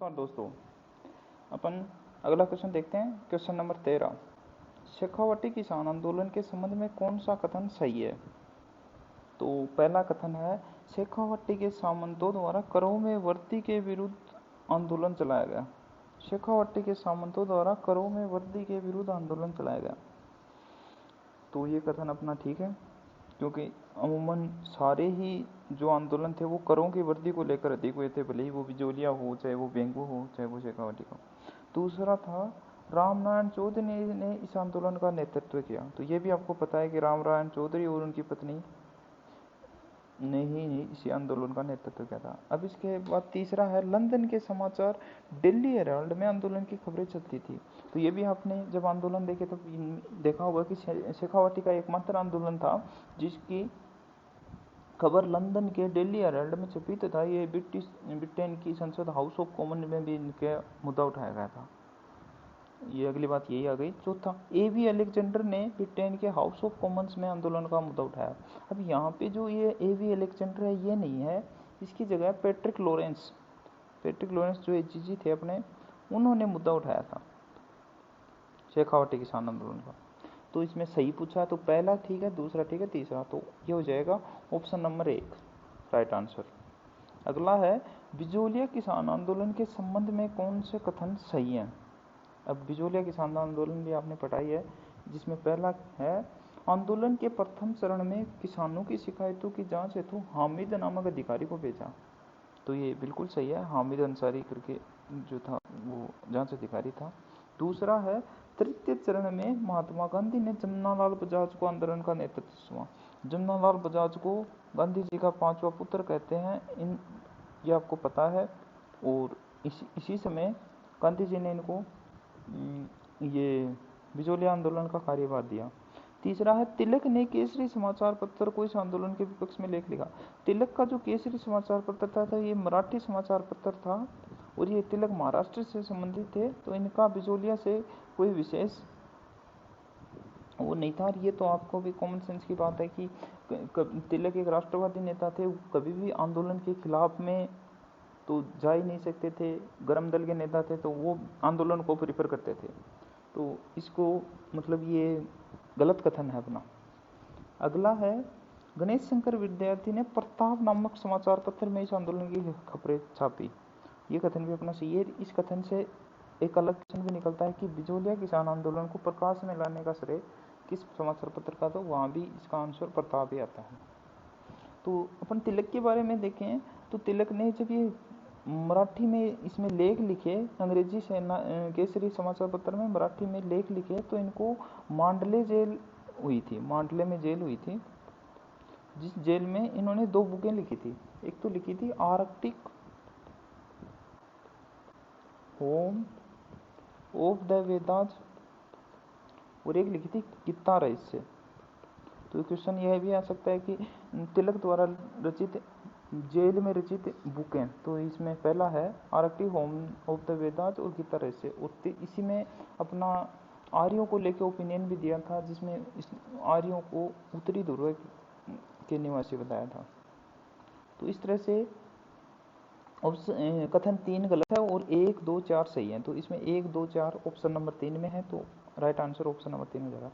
नमस्कार दोस्तों, अपन अगला क्वेश्चन देखते हैं। क्वेश्चन नंबर 13, शेखावटी किसान आंदोलन के संबंध में कौन सा कथन सही है। तो पहला कथन है, शेखावटी के सामंतों द्वारा करों में वृद्धि के विरुद्ध आंदोलन चलाया गया। शेखावटी के सामंतों द्वारा करों में वृद्धि के विरुद्ध आंदोलन चलाया गया। तो ये कथन अपना ठीक है, क्योंकि अमूमन सारे ही जो आंदोलन थे वो करों की वृद्धि को लेकर अधिक हुए थे, भले ही वो बिजोलिया हो, चाहे वो बेंगू हो, चाहे वो शेखावटी हो। दूसरा था, रामनारायण चौधरी ने इस आंदोलन का नेतृत्व किया। तो ये भी आपको पता है कि रामनारायण चौधरी और उनकी पत्नी ने ही इसी आंदोलन का नेतृत्व किया था। अब इसके बाद तीसरा है, लंदन के समाचार दिल्ली हेराल्ड में आंदोलन की खबरें चलती थी। तो ये भी आपने जब आंदोलन देखे तो देखा होगा कि शेखावटी का एकमात्र आंदोलन था जिसकी खबर लंदन के डेली हेराल्ड में छपी तथा ये ब्रिटेन की संसद हाउस ऑफ कॉमन में भी इनके मुद्दा उठाया गया था। ये अगली बात यही आ गई। चौथा, एवी अलेक्जेंडर ने ब्रिटेन के हाउस ऑफ कॉमन्स में आंदोलन का मुद्दा उठाया। अब यहाँ पे जो ये एवी अलेक्जेंडर है ये नहीं है, इसकी जगह पैट्रिक लॉरेंस जो एजीजी थे अपने, उन्होंने मुद्दा उठाया था शेखावटी किसान आंदोलन का। तो इसमें सही पूछा तो पहला ठीक है, दूसरा ठीक है, तीसरा, तो ये हो जाएगा ऑप्शन नंबर 1 राइट आंसर। अगला है, बिजोलिया किसान आंदोलन के संबंध में कौन से कथन सही हैं। अब बिजोलिया किसान आंदोलन भी आपने पढ़ाई है, जिसमें पहला है, आंदोलन के प्रथम चरण में किसानों की शिकायतों की जांच हेतु हामिद नामक अधिकारी को भेजा। तो ये बिल्कुल सही है, हामिद अंसारी करके जो था वो जांच अधिकारी था। दूसरा है, तृतीय चरण में महात्मा गांधी ने जमनालाल बजाज को आंदोलन का नेतृत्व सौंपा। जमनालाल बजाज को गांधी जी का 5वां पुत्र कहते हैं, ये आपको पता है। और इसी समय गांधी जी ने इनको ये बिजोलिया आंदोलन का कार्यभार दिया। तीसरा है, तिलक ने केसरी समाचार पत्र को इस आंदोलन के विपक्ष में लेख लिखा। तिलक का जो केसरी समाचार पत्र था ये मराठी समाचार पत्र था और ये तिलक महाराष्ट्र से संबंधित थे, तो इनका बिजोलिया से कोई विशेष वो नहीं था। ये तो आपको भी कॉमन सेंस की बात है कि तिलक एक राष्ट्रवादी नेता थे, कभी भी आंदोलन के खिलाफ में तो जा ही नहीं सकते थे। गर्म दल के नेता थे तो वो आंदोलन को प्रीफर करते थे। तो इसको मतलब ये गलत कथन है अपना। अगला है, गणेश शंकर विद्यार्थी ने प्रताप नामक समाचार पत्र में इस आंदोलन की खबरें छापी। ये कथन भी अपना सही है। इस कथन से एक अलग क्वेश्चन भी निकलता है कि बिजोलिया किसान आंदोलन को प्रकाश में लाने का श्रेय किस समाचार पत्र का, तो वहाँ भी इसका आंसर प्रताप ही आता है। तो अपन तिलक के बारे में देखें तो तिलक ने जब ये मराठी में इसमें लेख लिखे, अंग्रेजी से केसरी समाचार पत्र में मराठी में लेख लिखे, तो इनको मांडले जेल हुई थी, मांडले में जेल हुई थी, जिस जेल में इन्होंने 2 बुकें लिखी थी। एक तो लिखी थी Arctic home of the Vedas और एक लिखी थी गीता रहस्य। तो क्वेश्चन यह भी आ सकता है कि तिलक द्वारा रचित जेल में रचित बुकें, तो इसमें पहला है Arctic home of the Vedas और गीता रहस्य, और इसी में अपना आर्यों को लेकर ओपिनियन भी दिया था, जिसमें इस आर्यों को उत्तरी ध्रुव के निवासी बताया था। तो इस तरह से कथन 3 गलत है और 1, 2, 4 सही है। तो इसमें 1, 2, 4 ऑप्शन नंबर 3 में है, तो राइट आंसर ऑप्शन नंबर 3 हो जाएगा।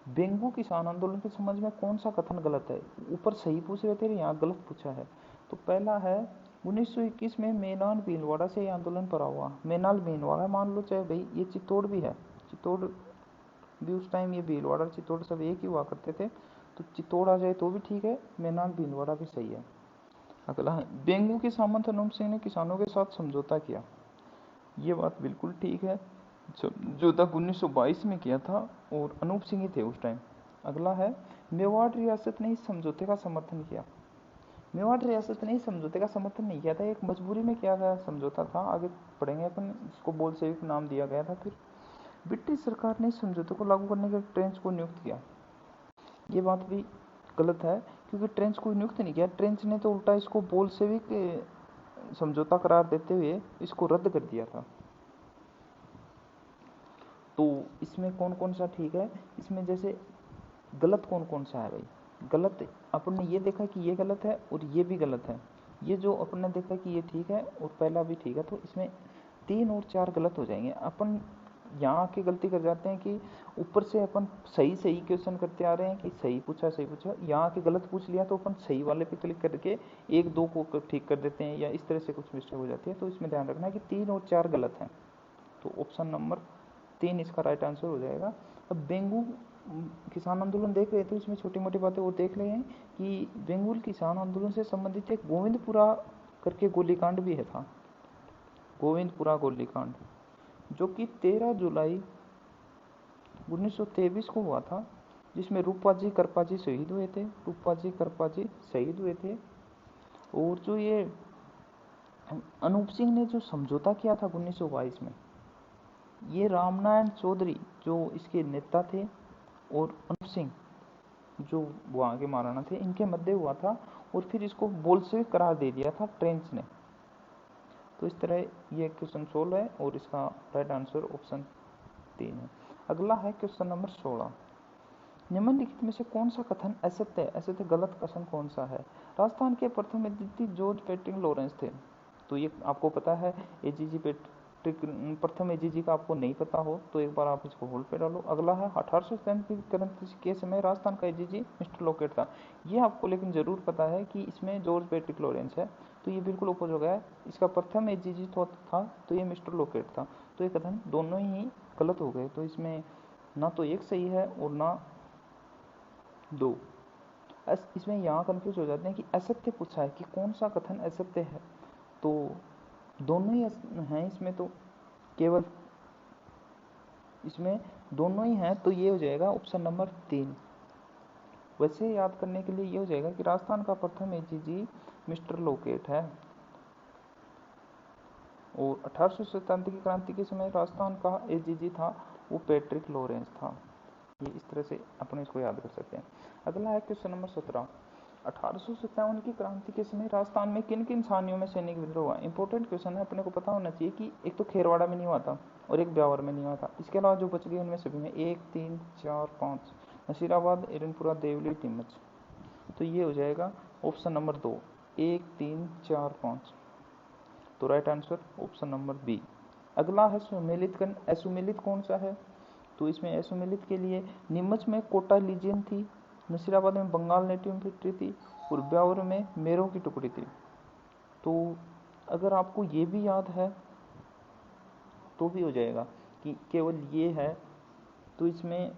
बेंगू किसान आंदोलन के संबंध में कौन सा कथन गलत है। ऊपर सही पूछ रहे थे, यहाँ गलत पूछा है। तो पहला है, 1921 में मेनाल भीलवाड़ा से ये आंदोलन पड़ा हुआ। मेनाल भीलवाड़ा मान लो, चाहे भाई ये चित्तौड़ भी है, चित्तौड़ भी उस टाइम ये भीलवाड़ा चित्तौड़ सब एक ही हुआ करते थे, तो चित्तौड़ आ जाए तो भी ठीक है, मेनाल भीलवाड़ा भी सही है। अगला है, बेंगू के सामंत अनूप सिंह ने किसानों के साथ समझौता किया। ये बात बिल्कुल ठीक है, जो तक 1922 में किया था और अनूप सिंह ही थे उस टाइम। अगला है, मेवाड़ रियासत ने इस समझौते का समर्थन किया। मेवाड़ रियासत ने इस समझौते का समर्थन नहीं किया था, एक मजबूरी में किया गया समझौता था, आगे पढ़ेंगे अपन। इसको बोल्शेविक नाम दिया गया था। फिर ब्रिटिश सरकार ने इस समझौते को लागू करने के लिए ट्रेंच को नियुक्त किया। ये बात भी गलत है, क्योंकि ट्रेंच को नियुक्त नहीं किया, ट्रेंच ने तो उल्टा इसको बोल्शेविक समझौता करार देते हुए इसको रद्द कर दिया था। तो इसमें कौन कौन सा ठीक है, इसमें जैसे गलत कौन कौन सा है भाई। गलत अपन ने ये देखा कि ये गलत है और ये भी गलत है। ये जो अपन ने देखा कि ये ठीक है और पहला भी ठीक है, तो इसमें 3 और 4 गलत हो जाएंगे। अपन यहाँ आके गलती कर जाते हैं कि ऊपर से अपन सही सही क्वेश्चन करते आ रहे हैं कि सही पूछा, यहाँ आके गलत पूछ लिया तो अपन सही वाले पे क्लिक करके 1 2 को ठीक कर देते हैं, या इस तरह से कुछ मिस्टेक हो जाती है। तो इसमें ध्यान रखना है कि 3 और 4 गलत हैं, तो ऑप्शन नंबर 3 इसका राइट आंसर हो जाएगा। अब बेंगू किसान आंदोलन देख रहे थे, इसमें छोटी मोटी बातें और देख रहे हैं कि बेंगुल किसान आंदोलन से संबंधित एक गोविंदपुरा करके गोलीकांड भी है था, गोविंदपुरा गोलीकांड, जो कि 13 जुलाई 1923 को हुआ था, जिसमें रूपाजी करपाजी शहीद हुए थे, रूपाजी करपाजी शहीद हुए थे। और जो ये अनूप सिंह ने जो समझौता किया था 1922 में, ये रामनारायण चौधरी जो इसके नेता थे और अनूप सिंह जो वहाँ के महाराणा थे, इनके मध्य हुआ था, और फिर इसको बोल्शेविक करार दे दिया था फ्रेंच ने। तो इस तरह ये क्वेश्चन 16 है और इसका राइट आंसर ऑप्शन 3 है। अगला है क्वेश्चन नंबर 16। निम्नलिखित में से कौन सा कथन असत्य है? असत्य गलत कथन कौन सा है? राजस्थान के प्रथम एजीजी जॉर्ज पैट्रिक लॉरेंस थे। तो ये आपको पता है, एजीजी पैट्रिक प्रथम एजीजी का आपको नहीं पता हो तो एक बार आप इसको होल्ड पे डालो। अगला है 1897 की क्रांति के समय राजस्थान का एजीजी मिस्टर लॉकेट था। ये आपको लेकिन जरूर पता है कि इसमें जॉर्ज पैट्रिक लॉरेंस है, तो ये बिल्कुल ऊपर हो गया है। इसका प्रथम एजीजी था तो ये मिस्टर लॉकेट था। तो ये कथन दोनों ही गलत हो गए, तो इसमें ना तो एक सही है और ना 2। इसमें यहाँ कंफ्यूज हो जाते हैं कि असत्य पूछा है कि कौन सा कथन असत्य है, तो दोनों ही हैं इसमें, तो केवल इसमें दोनों ही हैं, तो ये हो जाएगा ऑप्शन नंबर 3। वैसे याद करने के लिए ये हो जाएगा कि राजस्थान का प्रथम एजीजी मिस्टर लॉकेट है और 1897 की क्रांति के समय राजस्थान का एजीजी था वो पैट्रिक लॉरेंस था। ये इस तरह से अपने इसको याद कर सकते हैं। अगला है क्वेश्चन नंबर 17। 1857 की क्रांति के समय राजस्थान में किन किन सानियों में सैनिक विद्रोह हुआ? इंपॉर्टेंट क्वेश्चन है, अपने को पता होना चाहिए कि एक तो खेरवाड़ा में नहीं हुआ था और एक ब्यावर में नहीं हुआ था। इसके अलावा जो बच गए उनमें सभी में 1 3 4 5 नसीराबाद, एरनपुरा, देवली, नीमच। तो ये हो जाएगा ऑप्शन नंबर 2, 1 3 4 5। तो right answer option number B. अगला है सुमेलित कण। असुमेलित कौन सा है? तो इसमें असुमेलित के लिए नीमच में कोटा लीजियन थी, नसीराबाद में बंगाल नेटिव इन्फेंट्री थी और ब्यावर में मेरों की टुकड़ी थी। तो अगर आपको ये भी याद है तो भी हो जाएगा कि केवल ये है, तो इसमें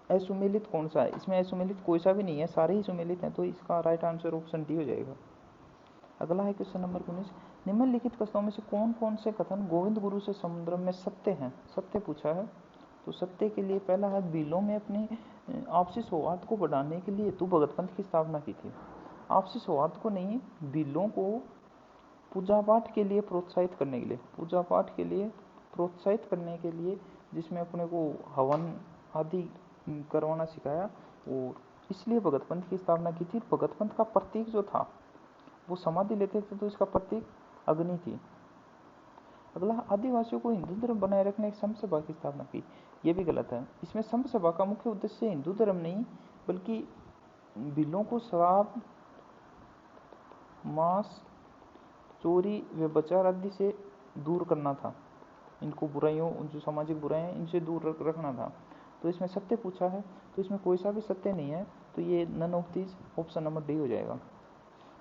असुमेलित कौन सा है? इसमें असुमेलित कोई सा भी नहीं है, सारे ही सुमेलित हैं, तो इसका राइट आंसर ऑप्शन डी हो जाएगा। अगला है क्वेश्चन नंबर 19। निम्नलिखित कथनों में से कौन कौन से कथन गोविंद गुरु से समुद्र में सत्य हैं? सत्य पूछा है, तो सत्य के लिए पहला है बिलों में अपनी आपसी सौहार्द को बढ़ाने के लिए तू भगत पंथ की स्थापना की थी। आपसी सौहार्द को नहीं, बिलों को पूजा पाठ के लिए प्रोत्साहित करने के लिए, पूजा पाठ के लिए प्रोत्साहित करने के लिए, जिसमें अपने को हवन आदि करवाना सिखाया, और इसलिए भगत पंथ की स्थापना की थी। भगत पंथ का प्रतीक जो था वो समाधि लेते थे, तो इसका प्रतीक अग्नि थी। अगला, आदिवासियों को हिंदू धर्म बनाए रखने एक संघ सभा की स्थापना की। ये भी गलत है। इसमें संघ सभा का मुख्य उद्देश्य हिंदू धर्म नहीं बल्कि बिलों को शराब, मांस, चोरी, व्यभिचार आदि से दूर करना था। इनको बुराइयों, जो सामाजिक बुराइयां इनसे दूर रखना था। तो इसमें सत्य पूछा है, तो इसमें कोई सा भी सत्य नहीं है, तो ये none of these option number D हो जाएगा।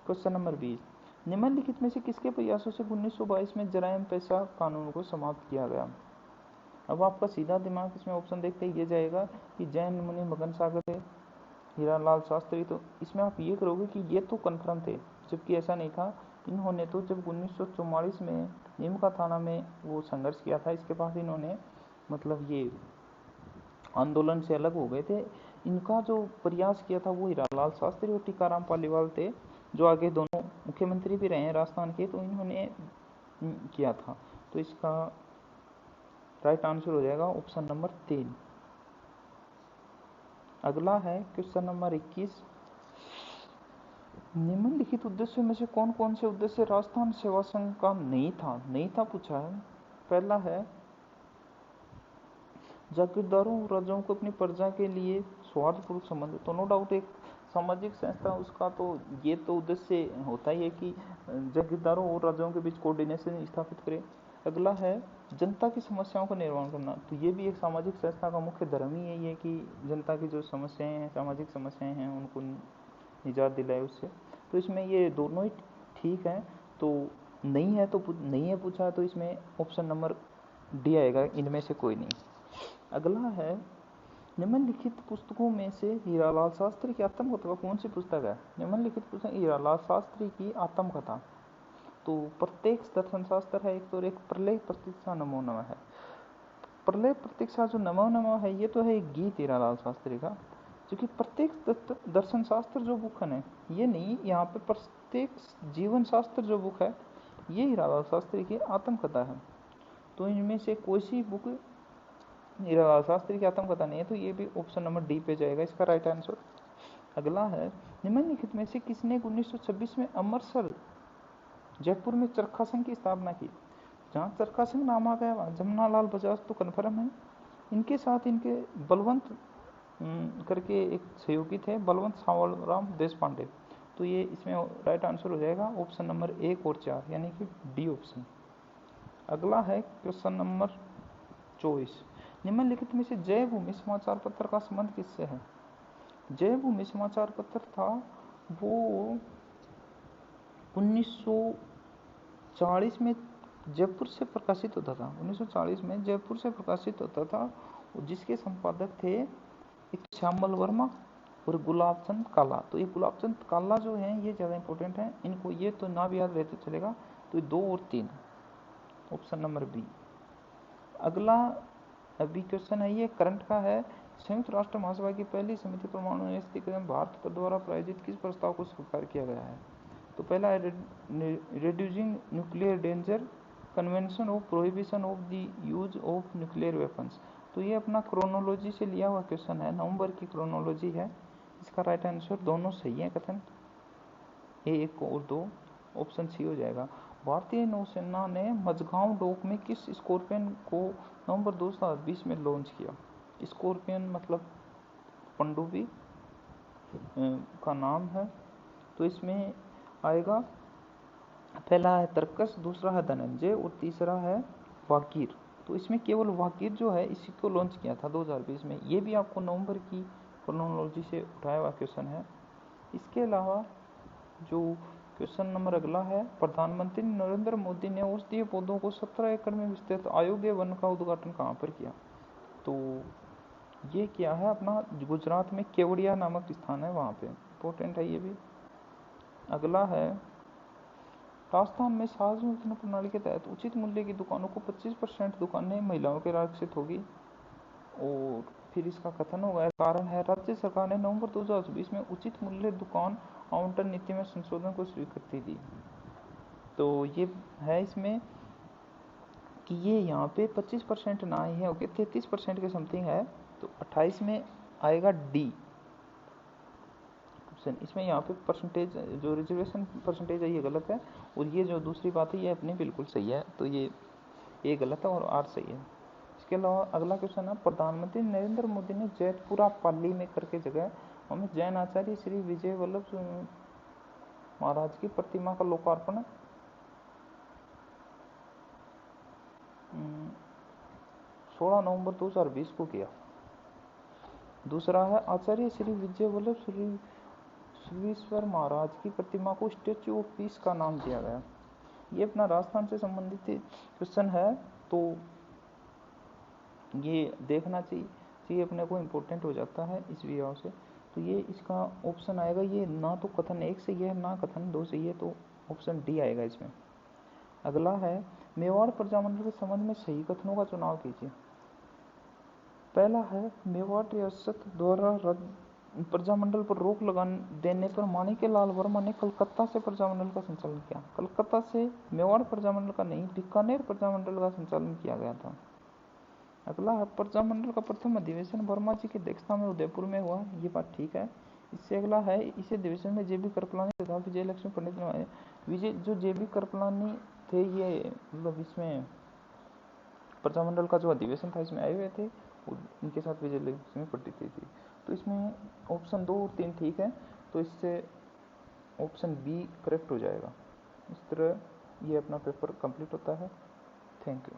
Question number 20। निम्नलिखित में से किसके प्रयासों से 1922 में जराइम पेशा कानून को समाप्त किया गया? अब आपका सीधा दिमाग इसमें ऑप्शन देखते ही ये जाएगा कि जैन मुनि मगन सागर थे, हीरालाल शास्त्री। तो इसमें आप ये करोगे कि ये तो कन्फर्म थे, जबकि ऐसा नहीं था। इन्होंने तो जब 1944 में नीमका थाना में वो संघर्ष किया था, इसके बाद इन्होंने मतलब ये आंदोलन से अलग हो गए थे। इनका जो प्रयास किया था वो हीरालाल शास्त्री और टीकाराम पालीवाल थे, जो आगे दोनों मुख्यमंत्री भी रहे हैं राजस्थान के, तो इन्होंने किया था। तो इसका राइट आंसर हो जाएगा ऑप्शन नंबर 3। अगला है क्वेश्चन नंबर 21। निम्नलिखित उद्देश्यों में से कौन कौन से उद्देश्य राजस्थान सेवा संघ का नहीं था पूछा है। पहला है जागीरदारों और राजाओं को अपनी प्रजा के लिए सौहार्दपूर्वक संबंध। तो नो डाउट एक सामाजिक संस्था उसका तो ये तो उद्देश्य होता ही है कि जागीरदारों और राजाओं के बीच कोऑर्डिनेशन स्थापित करे। अगला है जनता की समस्याओं का निर्वहन करना। तो ये भी एक सामाजिक संस्था का मुख्य धर्म ही यही है कि जनता की जो समस्याएं हैं, सामाजिक समस्याएं हैं, उनको निजात दिलाए उससे। तो इसमें ये दोनों ही ठीक है। तो नहीं है तो नहीं है पूछा, तो इसमें ऑप्शन नंबर डी आएगा, इनमें से कोई नहीं। अगला है निम्नलिखित पुस्तकों में से हीरालाल शास्त्री की आत्मकथा कौन सी पुस्तक है? निम्नलिखित पुस्तक हीरालाल शास्त्री की आत्मकथा। तो प्रत्येक दर्शन शास्त्र है एक, तो एक प्रलय प्रतीक्षा नमो नमः है। प्रलय प्रतीक्षा जो नमो नमः है, ये तो है एक गीत हीरालाल शास्त्री का, क्योंकि प्रत्येक दर्शन शास्त्र जो बुक है, ये नहीं, यहाँ पे प्रत्येक जीवन शास्त्र जो बुक है, ये हीरालाल शास्त्री की आत्मकथा है। तो इनमें से कोई सी बुक हीरालाल शास्त्री की आत्मकथा नहीं है, तो ये भी ऑप्शन नंबर डी पे जाएगा इसका राइट आंसर। अगला है निम्नलिखित में से किसने 1926 में अमृतसर जयपुर में चरखा संघ की स्थापना की? जहाँ चरखा संघ नाम आ गया वहाँ जमनालाल बजाज तो कन्फर्म है। इनके साथ इनके बलवंत करके एक सहयोगी थे, बलवंत सावलराम देश पांडे। तो ये इसमें राइट आंसर हो जाएगा ऑप्शन नंबर 1 और 4, यानी कि डी ऑप्शन। अगला है क्वेश्चन नंबर 24। निम्नलिखित में से जय भूमि समाचार पत्र का संबंध किससे है? जय भूमि समाचार पत्र था वो 1940 में जयपुर से प्रकाशित होता था। 1940 में जयपुर से प्रकाशित होता था, जिसके संपादक थे एक श्यामल वर्मा और गुलाब चंद काला। तो ये गुलाब चंद काला जो है ये ज़्यादा इंपॉर्टेंट है, इनको ये तो ना भी याद रहते चलेगा। तो 2 और 3 ऑप्शन नंबर बी। अगला अभी क्वेश्चन है, ये करंट का है। संयुक्त राष्ट्र महासभा की पहली समिति परमाणु निरस्त्रीकरण भारत द्वारा प्रायोजित किस प्रस्ताव को स्वीकार किया गया है? तो पहला है reducing nuclear danger, convention of prohibition of the use of nuclear weapons. तो ये अपना क्रोनोलॉजी से लिया हुआ क्वेश्चन है, नवंबर की क्रोनोलॉजी है। इसका राइट आंसर दोनों सही है कथन, ए1 और 2, ऑप्शन सी हो जाएगा। भारतीय नौसेना ने मझगांव डॉक में किस स्कॉर्पियन को नवंबर 2020 में लॉन्च किया? स्कॉर्पियन मतलब पनडुब्बी का नाम है। तो इसमें आएगा पहला है तर्कस, दूसरा है धनंजय और तीसरा है वाकीर। तो इसमें केवल वाकीर जो है इसी को लॉन्च किया था 2020 में। ये भी आपको नवंबर की क्रोनोलॉजी से उठाया हुआ क्वेश्चन है। इसके अलावा जो क्वेश्चन नंबर अगला है, प्रधानमंत्री नरेंद्र मोदी ने औषधीय पौधों को 17 एकड़ में विस्तृत अयोग्य वन का उद्घाटन कहाँ पर किया? तो ये किया है अपना गुजरात में केवड़िया नामक स्थान है, वहाँ पे इम्पोर्टेंट है ये भी। अगला है राजस्थान में सार्वजनिक वितरण प्रणाली के तहत उचित मूल्य की दुकानों को 25% दुकानें महिलाओं के आरक्षित होगी। और फिर इसका कथन होगा, कारण है राज्य सरकार ने नवंबर 2020 में उचित मूल्य दुकान आवंटन नीति में संशोधन को स्वीकृति दी। तो ये है इसमें कि ये यहाँ पे 25% ना ही है, ओके 33% के समथिंग है। तो 28 में आएगा डी ऑप्शन। इसमें यहाँ पे परसेंटेज जो रिजर्वेशन परसेंटेज है ये गलत है, और ये जो दूसरी बात है ये अपनी बिल्कुल सही है। तो ये गलत है और आर सही है। इसके अलावा अगला क्वेश्चन है, प्रधानमंत्री नरेंद्र मोदी ने जैतपुरा पाली में करके जगह हमें जैन आचार्य श्री विजय वल्लभ महाराज की प्रतिमा का लोकार्पण 16 नवंबर 2020 को किया। दूसरा है आचार्य श्री विजय वल्लभ श्रीश्वर महाराज की प्रतिमा को स्टेच्यू ऑफ पीस का नाम दिया गया। ये अपना राजस्थान से संबंधित क्वेश्चन है, तो ये देखना चाहिए अपने को, इम्पोर्टेंट हो जाता है इस विभाग से। तो ये इसका ऑप्शन आएगा, ये ना तो कथन 1 सही है ना कथन 2 सही है, तो ऑप्शन डी आएगा इसमें। अगला है मेवाड़ प्रजामंडल के संबंध में सही कथनों का चुनाव कीजिए। पहला है मेवाड़ रियासत द्वारा प्रजामंडल पर रोक लगा देने पर माणिक्यलाल वर्मा ने कलकत्ता से प्रजामंडल का संचालन किया। कलकत्ता से मेवाड़ प्रजामंडल का नहीं, बीकानेर प्रजामंडल का संचालन किया गया था। अगला है प्रजामंडल का प्रथम अधिवेशन वर्मा जी की अध्यक्षता में उदयपुर में हुआ। ये बात ठीक है। इससे अगला है, इस अधिवेशन में जेबी कृपलानी तथा विजय लक्ष्मी पंडित ने जो जेबी कृपलानी थे ये मतलब इसमें प्रजामंडल का जो अधिवेशन था इसमें आए हुए थे, और इनके साथ विजय लक्ष्मी पंडित थी। तो इसमें ऑप्शन 2 और 3 ठीक है, तो इससे ऑप्शन बी करेक्ट हो जाएगा। इस तरह ये अपना पेपर कंप्लीट होता है। Thank you.